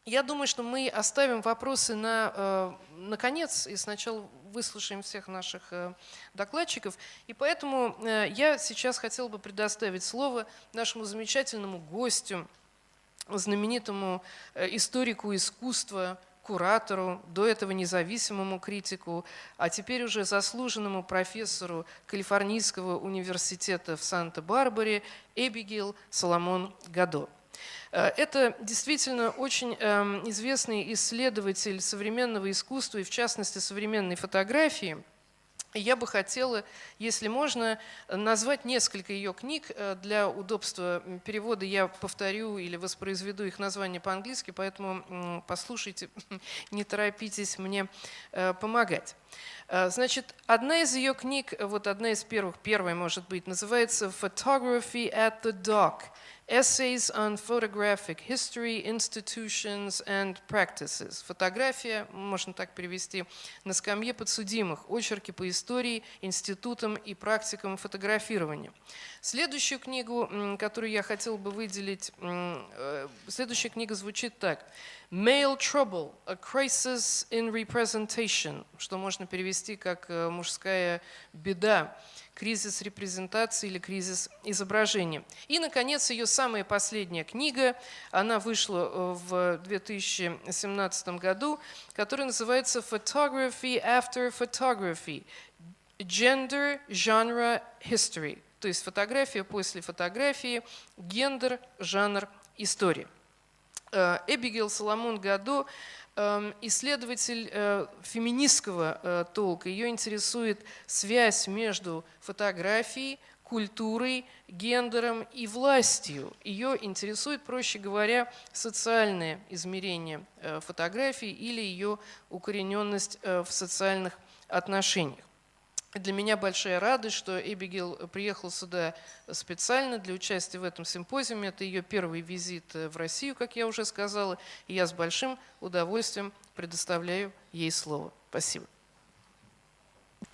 Я думаю, что мы оставим вопросы на конец и сначала выслушаем всех наших докладчиков. И поэтому я сейчас хотела бы предоставить слово нашему замечательному гостю, знаменитому историку искусства, куратору, до этого независимому критику, а теперь уже заслуженному профессору Калифорнийского университета в Санта-Барбаре Эбигеи Соломон-Годо. Это действительно очень известный исследователь современного искусства и, в частности, современной фотографии. Я бы хотела, если можно, назвать несколько ее книг. Для удобства перевода я повторю или воспроизведу их название по-английски, поэтому послушайте, не торопитесь мне помогать. Значит, одна из ее книг, вот одна из первая, может быть, называется «Photography at the Dock. Essays on Photographic History, Institutions and Practices». Фотография, можно так перевести, на скамье подсудимых. Очерки по истории, институтам и практикам фотографирования. Следующую книгу, которую я хотела бы выделить, следующая книга звучит так. «Male Trouble. A Crisis in Representation», что можно перевести как «мужская беда». Кризис репрезентации или кризис изображения. И, наконец, ее самая последняя книга, она вышла в 2017 году, которая называется «Photography After Photography. Gender, Genre, History». То есть фотография после фотографии, гендер, жанр, история. Эбигеи Соломон-Годо исследователь феминистского толка. Ее интересует связь между фотографией, культурой, гендером и властью. Ее интересует, проще говоря, социальное измерение фотографии или ее укорененность в социальных отношениях. Для меня большая радость, что Эбигеи приехала сюда специально для участия в этом симпозиуме. Это ее первый визит в Россию, как я уже сказала, и я с большим удовольствием предоставляю ей слово. Спасибо.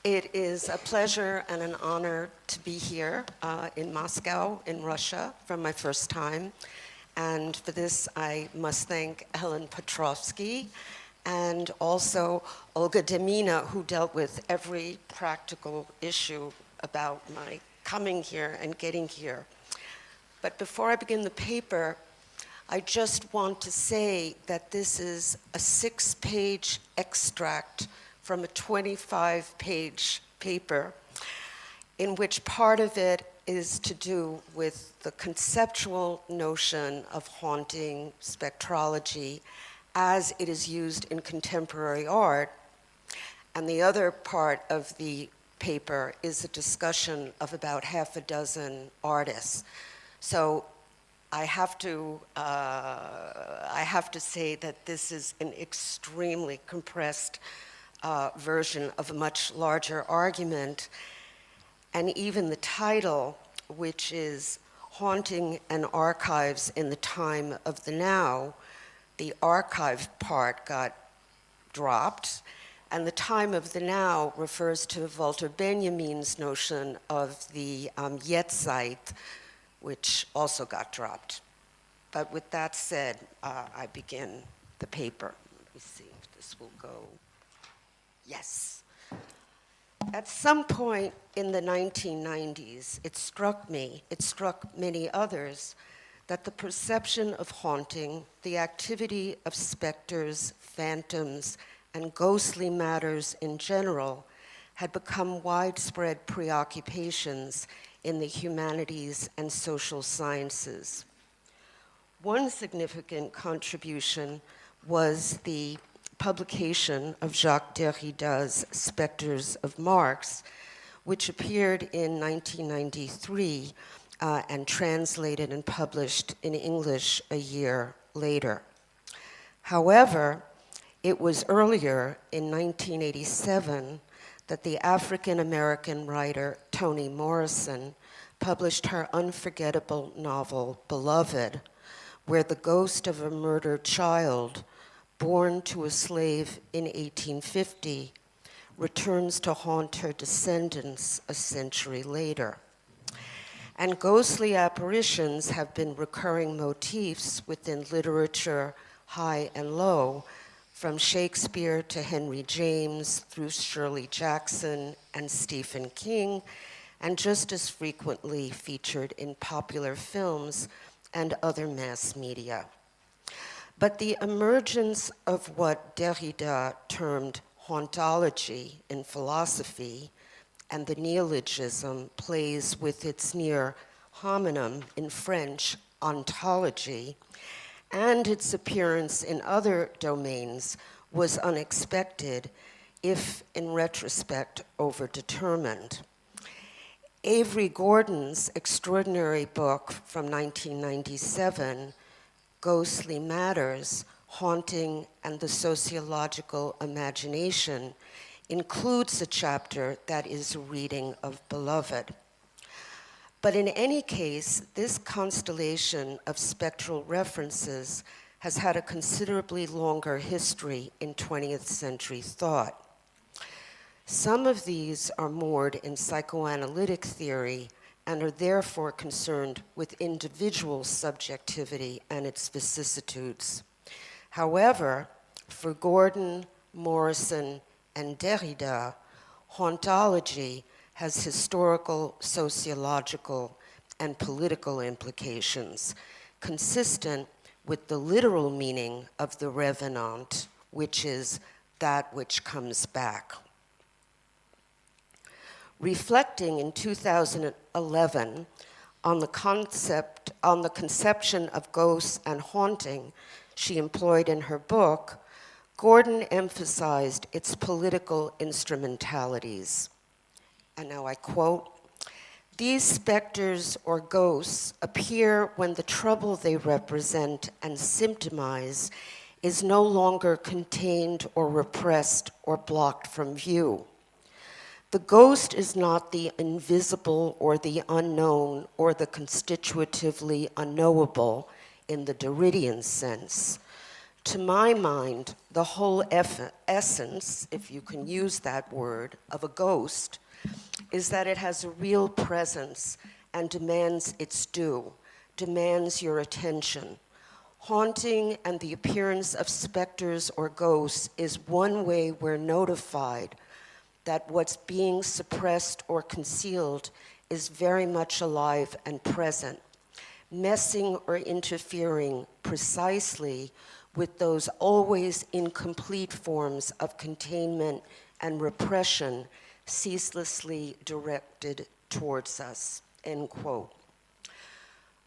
It is a pleasure and an honor to be here in Moscow, in Russia, for my first time. And for this, I must thank Helen Petrovsky and also Olga Demina, who dealt with every practical issue about my coming here and getting here. But before I begin the paper, I just want to say that this is a 6-page extract from a 25-page paper, in which part of it is to do with the conceptual notion of haunting spectrology as it is used in contemporary art, and the other part of the paper is a discussion of about half a dozen artists. So I have to say that this is an extremely compressed version of a much larger argument, and even the title, which is Haunting and Archives in the Time of the Now, the archive part got dropped, and the time of the now refers to Walter Benjamin's notion of the Jetztzeit, which also got dropped. But with that said, I begin the paper. Let me see if this will go. Yes. At some point in the 1990s, it struck me, it struck many others, that the perception of haunting, the activity of specters, phantoms, and ghostly matters in general had become widespread preoccupations in the humanities and social sciences. One significant contribution was the publication of Jacques Derrida's Spectres of Marx, which appeared in 1993 and translated and published in English a year later. However, it was earlier, in 1987, that the African-American writer Toни Morrison published her unforgettable novel, Beloved, where the ghost of a murdered child, born to a slave in 1850, returns to haunt her descendants a century later. And ghostly apparitions have been recurring motifs within literature, high and low, from Shakespeare to Henry James, through Shirley Jackson and Stephen King, and just as frequently featured in popular films and other mass media. But the emergence of what Derrida termed hauntology in philosophy, and the neologism plays with its near homonym in French, ontology, and its appearance in other domains was unexpected, if in retrospect overdetermined. Avery Gordon's extraordinary book from 1997, Ghostly Matters, Haunting and the Sociological Imagination, includes a chapter that is a reading of Beloved. But in any case, this constellation of spectral references has had a considerably longer history in 20th century thought. Some of these are moored in psychoanalytic theory and are therefore concerned with individual subjectivity and its vicissitudes. However, for Gordon, Morrison, and Derrida, hauntology has historical, sociological, and political implications, consistent with the literal meaning of the revenant, which is that which comes back. Reflecting in 2011 on the conception of ghosts and haunting she employed in her book, Gordon emphasized its political instrumentalities. And now I quote, "These specters or ghosts appear when the trouble they represent and symptomize is no longer contained or repressed or blocked from view. The ghost is not the invisible or the unknown or the constitutively unknowable in the Derridian sense. To my mind, the whole essence, if you can use that word, of a ghost is that it has a real presence and demands its due, demands your attention. Haunting and the appearance of specters or ghosts is one way we're notified that what's being suppressed or concealed is very much alive and present, messing or interfering precisely with those always incomplete forms of containment and repression ceaselessly directed towards us," end quote.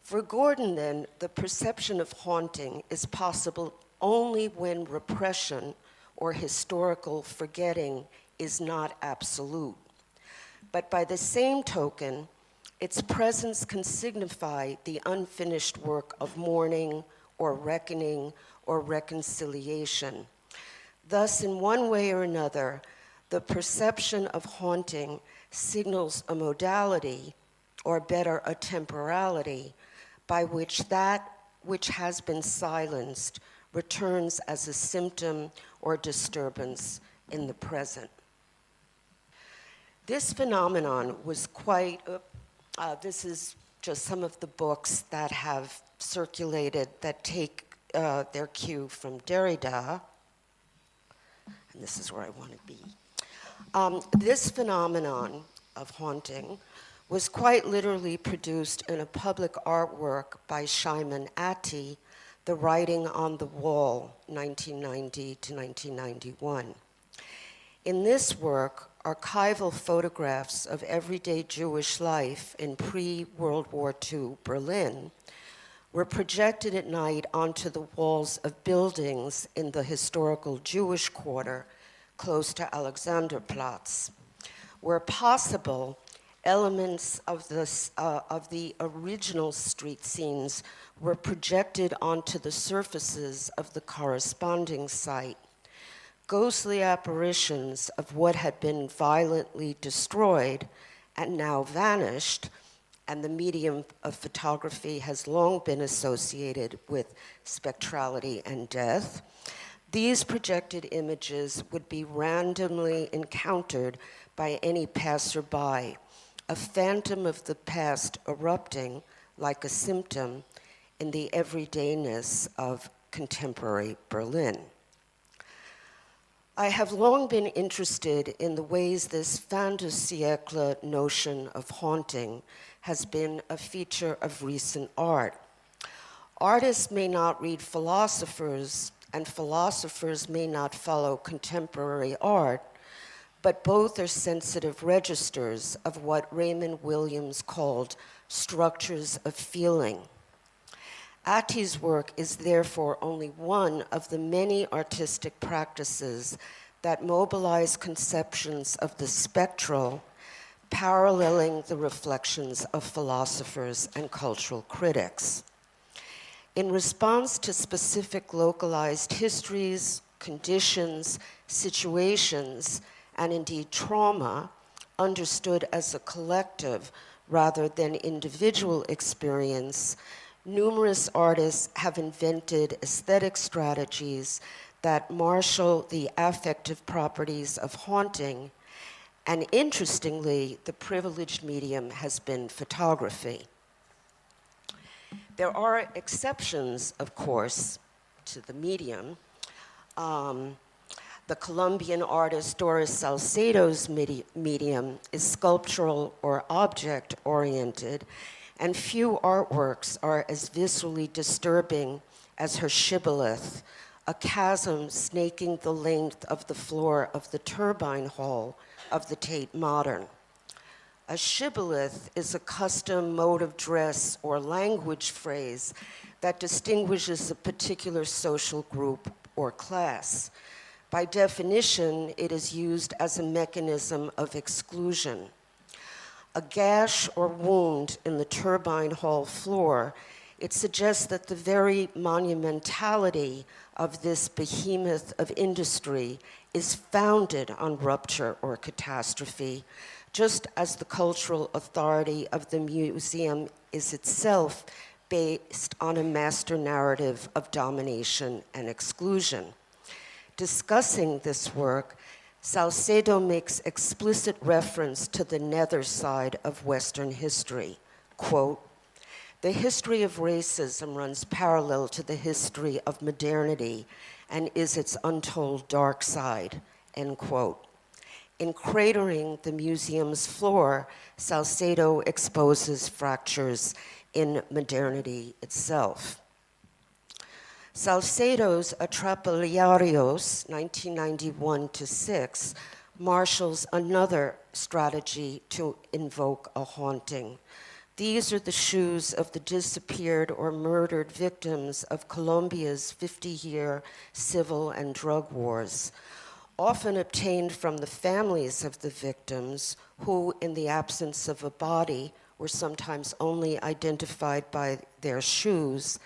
For Gordon, then, the perception of haunting is possible only when repression or historical forgetting is not absolute. But by the same token, its presence can signify the unfinished work of mourning or reckoning or reconciliation. Thus, in one way or another, the perception of haunting signals a modality, or better, a temporality, by which that which has been silenced returns as a symptom or disturbance in the present. This phenomenon was quite, this is just some of the books that have circulated that take their cue from Derrida, and this is where I want to be. This phenomenon of haunting was quite literally produced in a public artwork by Shimon Atti, The Writing on the Wall, 1990 to 1991. In this work, archival photographs of everyday Jewish life in pre-World War II Berlin were projected at night onto the walls of buildings in the historical Jewish quarter close to Alexanderplatz. Where possible, elements of the original street scenes were projected onto the surfaces of the corresponding site. Ghostly apparitions of what had been violently destroyed and now vanished, and the medium of photography has long been associated with spectrality and death. These projected images would be randomly encountered by any passerby, a phantom of the past erupting like a symptom in the everydayness of contemporary Berlin. I have long been interested in the ways this fin de siècle notion of haunting has been a feature of recent art. Artists may not read philosophers, and philosophers may not follow contemporary art, but both are sensitive registers of what Raymond Williams called structures of feeling. Atti's work is therefore only one of the many artistic practices that mobilize conceptions of the spectral, paralleling the reflections of philosophers and cultural critics. In response to specific localized histories, conditions, situations, and indeed trauma, understood as a collective rather than individual experience, numerous artists have invented aesthetic strategies that marshal the affective properties of haunting, and interestingly, the privileged medium has been photography. There are exceptions, of course, to the medium. The Colombian artist Doris Salcedo's medium is sculptural or object-oriented, and few artworks are as viscerally disturbing as her shibboleth, a chasm snaking the length of the floor of the turbine hall of the Tate Modern. A shibboleth is a custom mode of dress or language phrase that distinguishes a particular social group or class. By definition, it is used as a mechanism of exclusion. A gash or wound in the turbine hall floor, it suggests that the very monumentality of this behemoth of industry is founded on rupture or catastrophe, just as the cultural authority of the museum is itself based on a master narrative of domination and exclusion. Discussing this work, Salcedo makes explicit reference to the nether side of Western history. Quote, "The history of racism runs parallel to the history of modernity and is its untold dark side," end quote. In cratering the museum's floor, Salcedo exposes fractures in modernity itself. Salcedo's Atrapalharios, 1991-6, marshals another strategy to invoke a haunting. These are the shoes of the disappeared or murdered victims of Colombia's 50-year civil and drug wars, often obtained from the families of the victims who, in the absence of a body, were sometimes only identified by their shoes.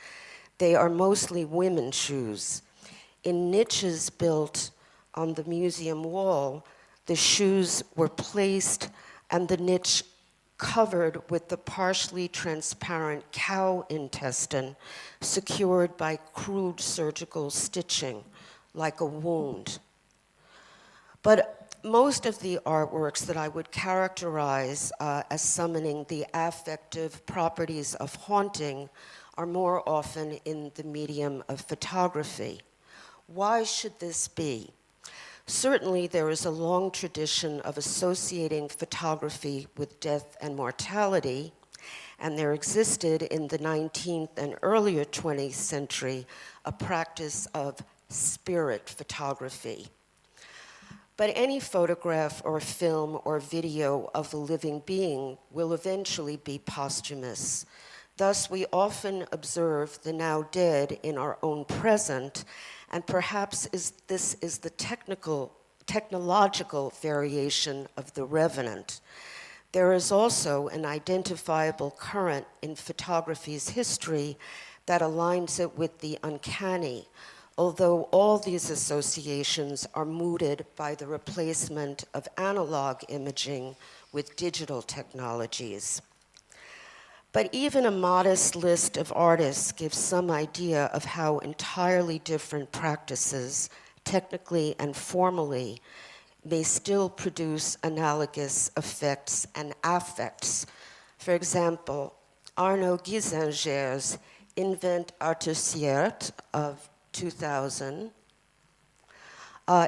They are mostly women's shoes. In niches built on the museum wall, the shoes were placed and the niche covered with the partially transparent cow intestine secured by crude surgical stitching, like a wound. But most of the artworks that I would characterize as summoning the affective properties of haunting are more often in the medium of photography. Why should this be? Certainly, there is a long tradition of associating photography with death and mortality, and there existed in the 19th and earlier 20th century a practice of spirit photography. But any photograph or film or video of a living being will eventually be posthumous. Thus, we often observe the now dead in our own present, and perhaps this is the technological variation of the revenant. There is also an identifiable current in photography's history that aligns it with the uncanny, although all these associations are mooted by the replacement of analog imaging with digital technologies. But even a modest list of artists gives some idea of how entirely different practices, technically and formally, may still produce analogous effects and affects. For example, Arnaud Gisinger's Invent Artissiert of 2000,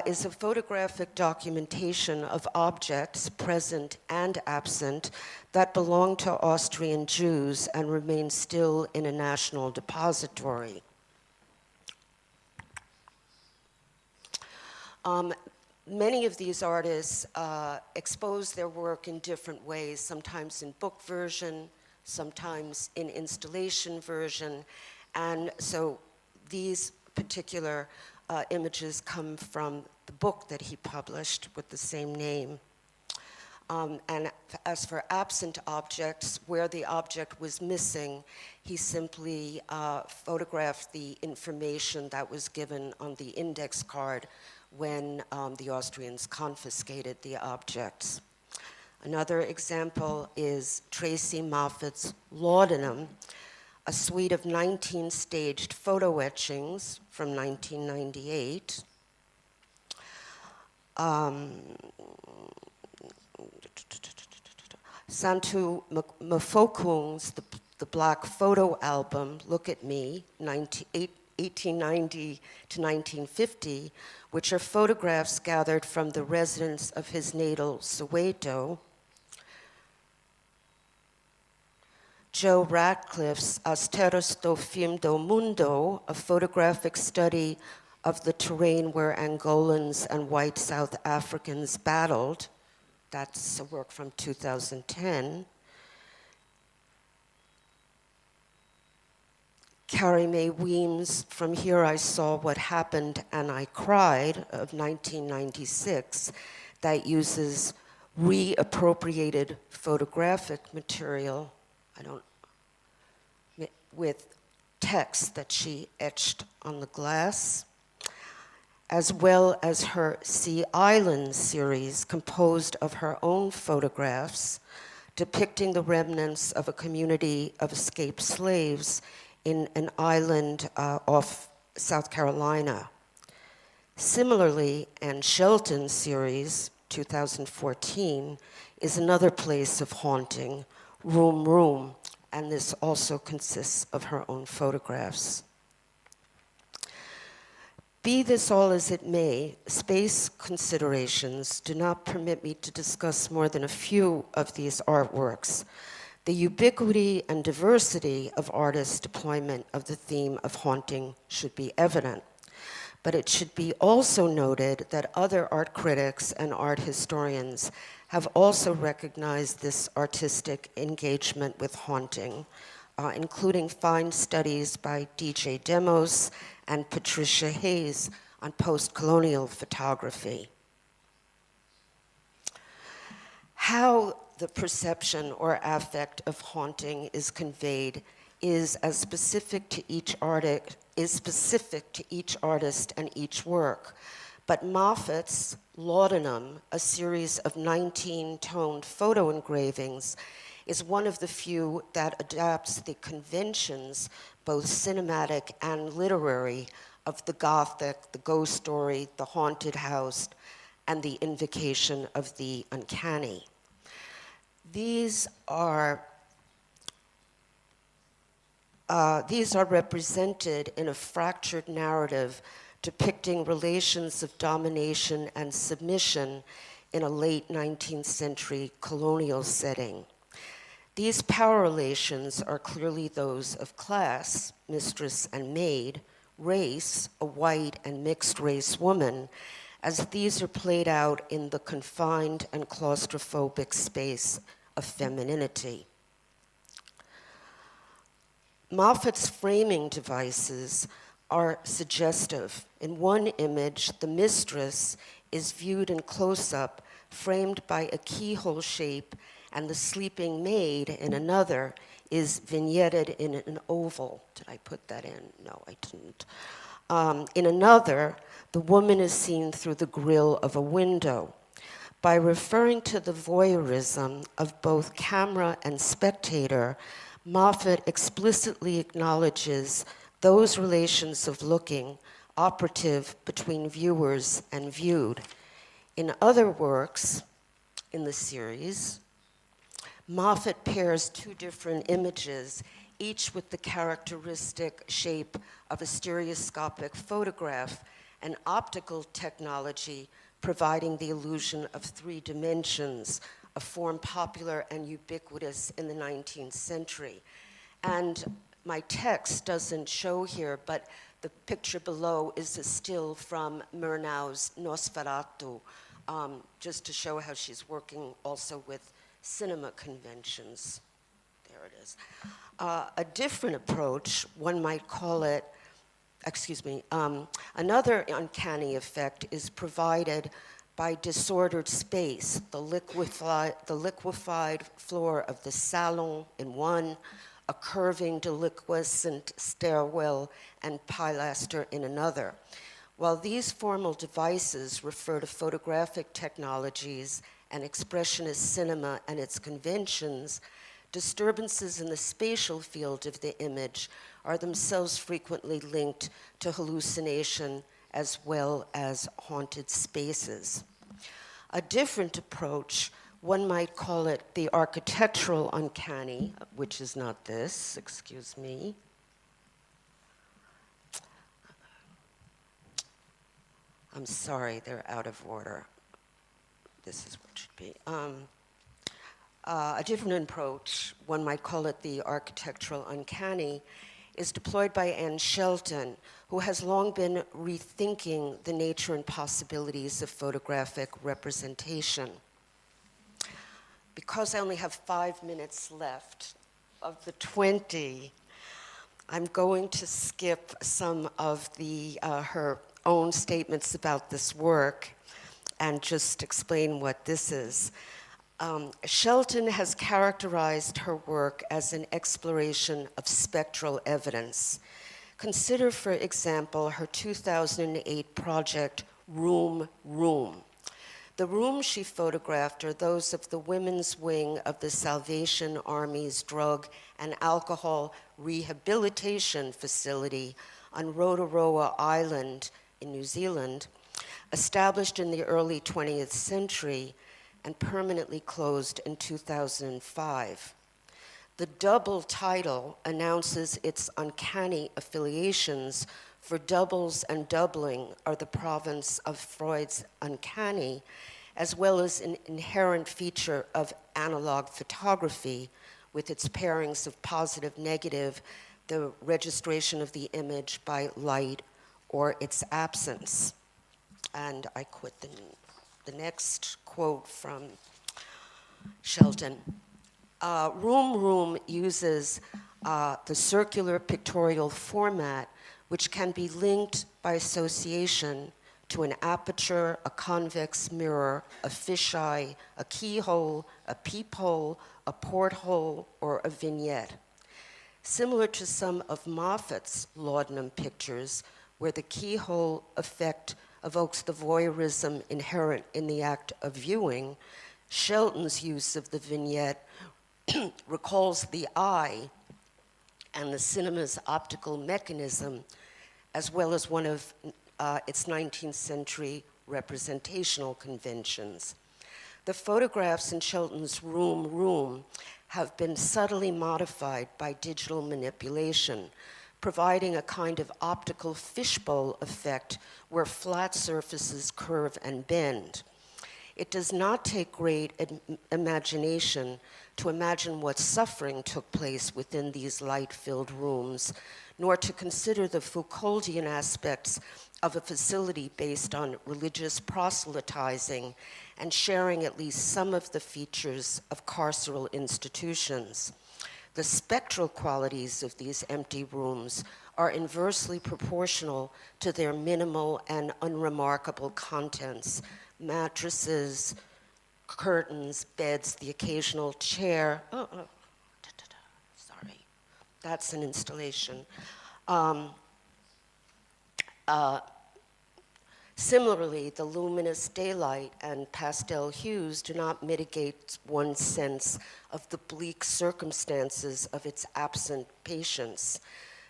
is a photographic documentation of objects, present and absent, that belong to Austrian Jews and remain still in a national depository. Many of these artists expose their work in different ways, sometimes in book version, sometimes in installation version, and so these particular images come from the book that he published with the same name. And as for absent objects, where the object was missing, he simply photographed the information that was given on the index card when the Austrians confiscated the objects. Another example is Tracy Moffat's Laudanum, a suite of 19 staged photo etchings from 1998. Santu Mfokung's The Black Photo Album, Look at Me, 1890 to 1950, which are photographs gathered from the residence of his natal Soweto. Joe Ratcliffe's Asteros do Fim do Mundo, a photographic study of the terrain where Angolans and white South Africans battled. That's a work from 2010. Carrie Mae Weems' From Here I Saw What Happened and I Cried of 1996 that uses reappropriated photographic material, with text that she etched on the glass, as well as her Sea Island series composed of her own photographs depicting the remnants of a community of escaped slaves in an island off South Carolina. Similarly, Anne Shelton's series, 2014, is another place of haunting, Room, and this also consists of her own photographs. Be this all as it may, space considerations do not permit me to discuss more than a few of these artworks. The ubiquity and diversity of artists' deployment of the theme of haunting should be evident, but it should be also noted that other art critics and art historians have also recognized this artistic engagement with haunting, including fine studies by DJ Demos and Patricia Hayes on post-colonial photography. How the perception or affect of haunting is conveyed is specific to each artist and each work. But Moffat's Laudanum, a series of 19 toned photo engravings, is one of the few that adapts the conventions, both cinematic and literary, of the Gothic, the ghost story, the haunted house, and the invocation of the uncanny. These are represented in a fractured narrative depicting relations of domination and submission in a late 19th century colonial setting. These power relations are clearly those of class, mistress and maid, race, a white and mixed race woman, as these are played out in the confined and claustrophobic space of femininity. Moffat's framing devices are suggestive. In one image, the mistress is viewed in close-up, framed by a keyhole shape, and the sleeping maid in another is vignetted in an oval. Did I put that in? No, I didn't. In another, the woman is seen through the grill of a window. By referring to the voyeurism of both camera and spectator, Moffat explicitly acknowledges those relations of looking operative between viewers and viewed. In other works in the series, Moffat pairs two different images, each with the characteristic shape of a stereoscopic photograph, an optical technology providing the illusion of 3 dimensions, a form popular and ubiquitous in the 19th century. And my text doesn't show here, but the picture below is a still from Murnau's Nosferatu, just to show how she's working also with cinema conventions. There it is. A different approach, one might call it, another uncanny effect is provided by disordered space, the liquefied floor of the salon in one, a curving deliquescent stairwell and pilaster in another. While these formal devices refer to photographic technologies and expressionist cinema and its conventions, disturbances in the spatial field of the image are themselves frequently linked to hallucination as well as haunted spaces. A different approach, one might call it the architectural uncanny, which is not this, excuse me. I'm sorry, they're out of order. This is what it should be. A different approach, one might call it the architectural uncanny, is deployed by Anne Shelton, who has long been rethinking the nature and possibilities of photographic representation. Because I only have 5 minutes left of the 20, I'm going to skip some of her own statements about this work and just explain what this is. Shelton has characterized her work as an exploration of spectral evidence. Consider, for example, her 2008 project, Room. The rooms she photographed are those of the women's wing of the Salvation Army's drug and alcohol rehabilitation facility on Rotorua Island in New Zealand, established in the early 20th century and permanently closed in 2005. The double title announces its uncanny affiliations, for doubles and doubling are the province of Freud's uncanny, as well as an inherent feature of analog photography with its pairings of positive, negative, the registration of the image by light or its absence. And I quit the next quote from Shelton. Room uses the circular pictorial format, which can be linked by association to an aperture, a convex mirror, a fisheye, a keyhole, a peephole, a porthole, or a vignette. Similar to some of Moffat's laudanum pictures, where the keyhole effect evokes the voyeurism inherent in the act of viewing, Shelton's use of the vignette recalls the eye and the cinema's optical mechanism, as well as one of its 19th century representational conventions. The photographs in Shelton's Room have been subtly modified by digital manipulation, providing a kind of optical fishbowl effect where flat surfaces curve and bend. It does not take great imagination to imagine what suffering took place within these light-filled rooms, nor to consider the Foucauldian aspects of a facility based on religious proselytizing and sharing at least some of the features of carceral institutions. The spectral qualities of these empty rooms are inversely proportional to their minimal and unremarkable contents: mattresses, curtains, beds, the occasional chair. Sorry, that's an installation. Similarly, the luminous daylight and pastel hues do not mitigate one's sense of the bleak circumstances of its absent patients.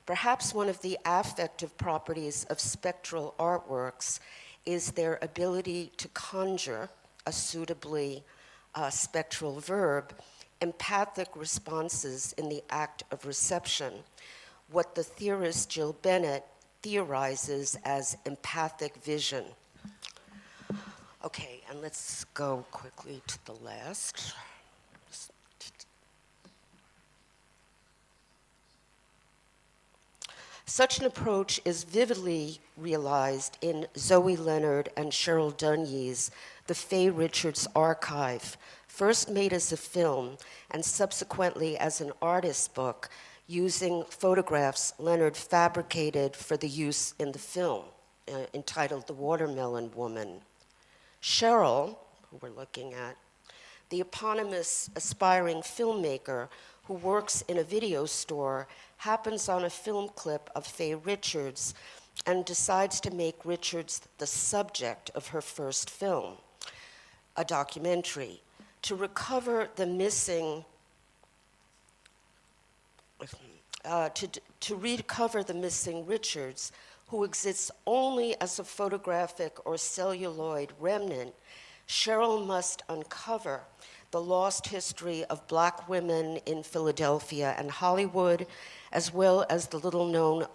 Perhaps one of the affective properties of spectral artworks is their ability to conjure, a suitably spectral verb, empathic responses in the act of reception, what the theorist Jill Bennett theorizes as empathic vision. Okay, and let's go quickly to the last. Such an approach is vividly realized in Zoe Leonard and Cheryl Dunye's The Faye Richards Archive, first made as a film and subsequently as an artist's book, using photographs Leonard fabricated for the use in the film, entitled The Watermelon Woman. Cheryl, who we're looking at, the eponymous aspiring filmmaker who works in a video store, happens on a film clip of Faye Richards and decides to make Richards the subject of her first film, a documentary, to recover the missing, to recover the missing Richards, who exists only as a photographic or celluloid remnant. Cheryl must uncover the lost history of Black women in Philadelphia and Hollywood, as well as the little-known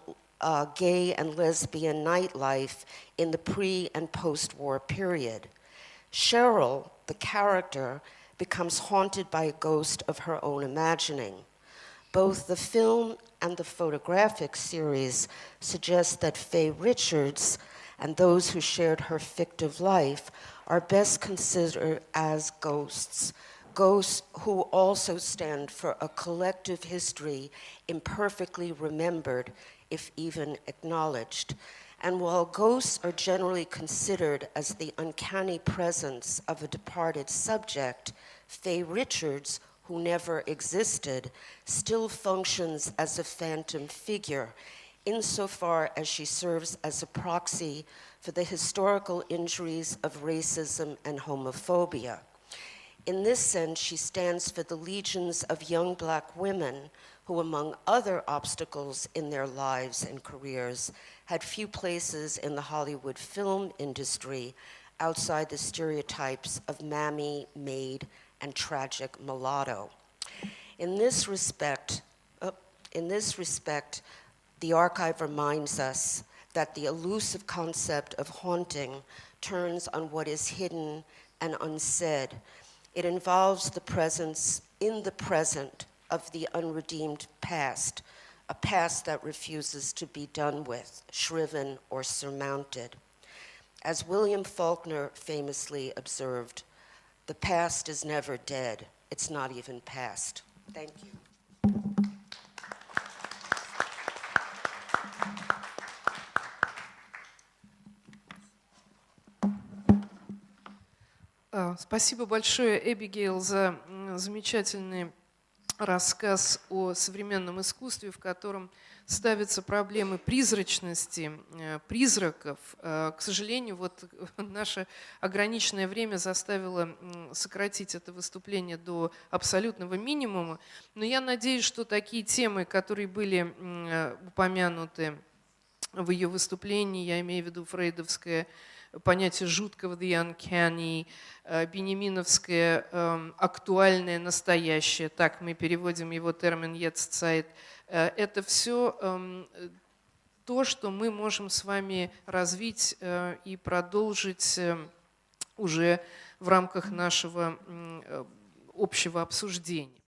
gay and lesbian nightlife in the pre- and post-war period. Cheryl, the character, becomes haunted by a ghost of her own imagining. Both the film and the photographic series suggest that Faye Richards and those who shared her fictive life are best considered as ghosts, ghosts who also stand for a collective history imperfectly remembered, if even acknowledged. And while ghosts are generally considered as the uncanny presence of a departed subject, Faye Richards, who never existed, still functions as a phantom figure, insofar as she serves as a proxy for the historical injuries of racism and homophobia. In this sense, she stands for the legions of young Black women who, among other obstacles in their lives and careers, had few places in the Hollywood film industry outside the stereotypes of mammy, maid, and tragic mulatto. In this respect, the archive reminds us that the elusive concept of haunting turns on what is hidden and unsaid. It involves the presence in the present of the unredeemed past, a past that refuses to be done with, shriven, or surmounted. As William Faulkner famously observed, the past is never dead. It's not even past. Thank you. Спасибо большое, Эбигейл, за замечательный рассказ о современном искусстве, в котором ставятся проблемы призрачности, призраков. К сожалению, вот наше ограниченное время заставило сократить это выступление до абсолютного минимума. Но я надеюсь, что такие темы, которые были упомянуты в ее выступлении, я имею в виду фрейдовское понятие жуткого, the uncanny, бенеминовское актуальное, настоящее, так мы переводим его термин «Jetztzeit», это все то, что мы можем с вами развить и продолжить уже в рамках нашего общего обсуждения.